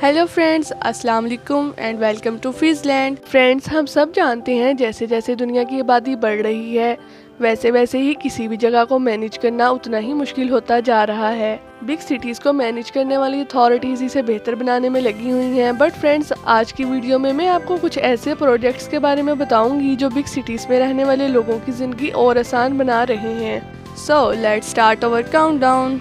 Hello friends, अस्सलाम वालेकुम and welcome to फिज़लैंड। Friends, हम सब जानते हैं जैसे जैसे दुनिया की आबादी बढ़ रही है वैसे वैसे ही किसी भी जगह को मैनेज करना उतना ही मुश्किल होता जा रहा है। बिग सिटीज़ को मैनेज करने वाली अथॉरिटीज़ इसे बेहतर बनाने में लगी हुई हैं। बट फ्रेंड्स, आज की वीडियो में मैं आपको कुछ ऐसे प्रोजेक्ट्स के बारे में बताऊंगी जो बिग सिटीज़ में रहने वाले लोगों की ज़िंदगी और आसान बना रहे हैं। So let's start our countdown.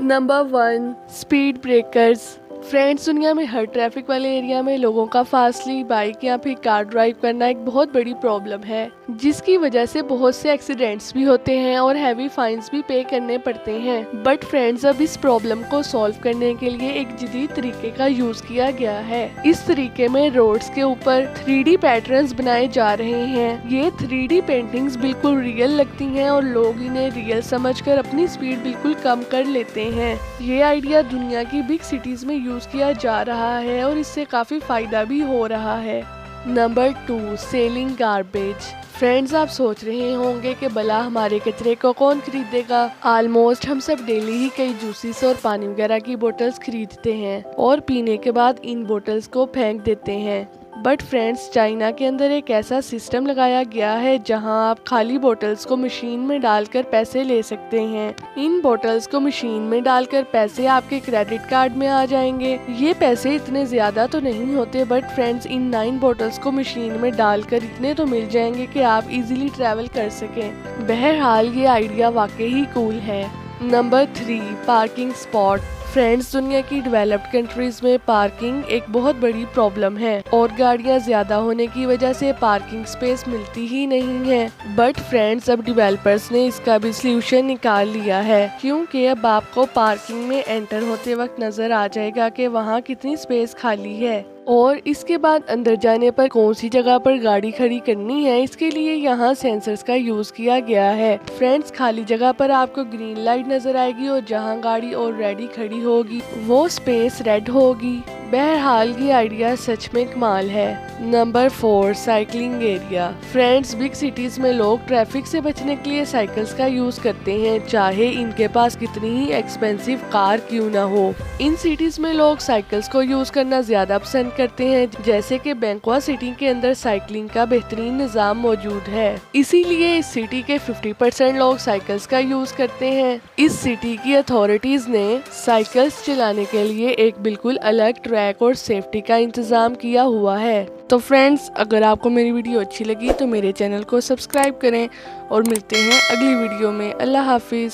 Number 1, speed breakers. Friends, दुनिया में हर ट्रैफिक वाले एरिया में लोगों का फास्टली बाइक या फिर कार ड्राइव करना एक बहुत बड़ी प्रॉब्लम है, जिसकी वजह से बहुत से एक्सीडेंट्स भी होते हैं और हैवी फाइन्स भी पे करने पड़ते हैं। बट फ्रेंड्स, अब इस प्रॉब्लम को सॉल्व करने के लिए एक जदीद तरीके का यूज किया गया है। इस तरीके में रोड्स के ऊपर 3D पैटर्न्स बनाए जा रहे हैं। ये 3D पेंटिंग्स बिल्कुल रियल लगती हैं और लोग इन्हें रियल समझकर अपनी स्पीड बिल्कुल कम कर लेते हैं। ये आइडिया दुनिया की बिग सिटीज में यूज किया जा रहा है और इससे काफी फायदा भी हो रहा है। Number 2, selling garbage. फ्रेंड्स, आप सोच रहे होंगे कि भला हमारे कचरे को कौन खरीदेगा। ऑलमोस्ट हम सब डेली ही कई जूसेस और पानी वगैरह की बोतल्स खरीदते हैं और पीने के बाद इन बोतल्स को फेंक देते हैं। बट फ्रेंड्स, चाइना के अंदर एक ऐसा सिस्टम लगाया गया है जहां आप खाली बोतल्स को मशीन में डालकर पैसे ले सकते हैं। इन बोतल्स को मशीन में डालकर पैसे आपके क्रेडिट कार्ड में आ जाएंगे। ये पैसे इतने ज्यादा तो नहीं होते, बट फ्रेंड्स, इन 9 बोतल्स को मशीन में डालकर इतने तो मिल जाएंगे कि आप इजीली ट्रैवल कर सकें। बहरहाल, ये आइडिया वाकई ही कूल है। Number 3, parking spot. फ्रेंड्स, दुनिया की डेवलप्ड कंट्रीज में पार्किंग एक बहुत बड़ी प्रॉब्लम है और गाड़ियां ज्यादा होने की वजह से पार्किंग स्पेस मिलती ही नहीं है। बट फ्रेंड्स, अब डेवलपर्स ने इसका भी सोल्यूशन निकाल लिया है, क्योंकि अब आपको पार्किंग में एंटर होते वक्त नजर आ जाएगा कि वहां कितनी स्पेस खाली है और इसके बाद अंदर जाने पर कौन सी जगह पर गाड़ी खड़ी करनी है। इसके लिए यहाँ सेंसर्स का यूज किया गया है। फ्रेंड्स, खाली जगह पर आपको ग्रीन लाइट नजर आएगी और जहाँ गाड़ी ऑलरेडी खड़ी होगी वो स्पेस रेड होगी। बहरहाल, ये आइडिया सच में कमाल है। Number 4, cycling area. Friends, big cities में लोग ट्रैफिक से बचने के लिए साइकिल्स का यूज करते हैं, चाहे इनके पास कितनी ही एक्सपेंसिव कार क्यों ना हो। इन सिटीज में लोग साइकिल्स को यूज करना ज्यादा पसंद करते हैं, जैसे कि बैंकॉक सिटी के अंदर साइकिलिंग का बेहतरीन निजाम मौजूद है। इसीलिए इस सिटी के 50% लोग साइकिल्स का यूज करते हैं। इस सिटी की अथॉरिटीज ने साइकिल्स चलाने के लिए एक बिल्कुल अलग ट्रैक और सेफ्टी का इंतजाम किया हुआ है। तो फ्रेंड्स, अगर आपको मेरी वीडियो अच्छी लगी तो मेरे चैनल को सब्सक्राइब करें और मिलते हैं अगली वीडियो में। अल्लाह हाफिज।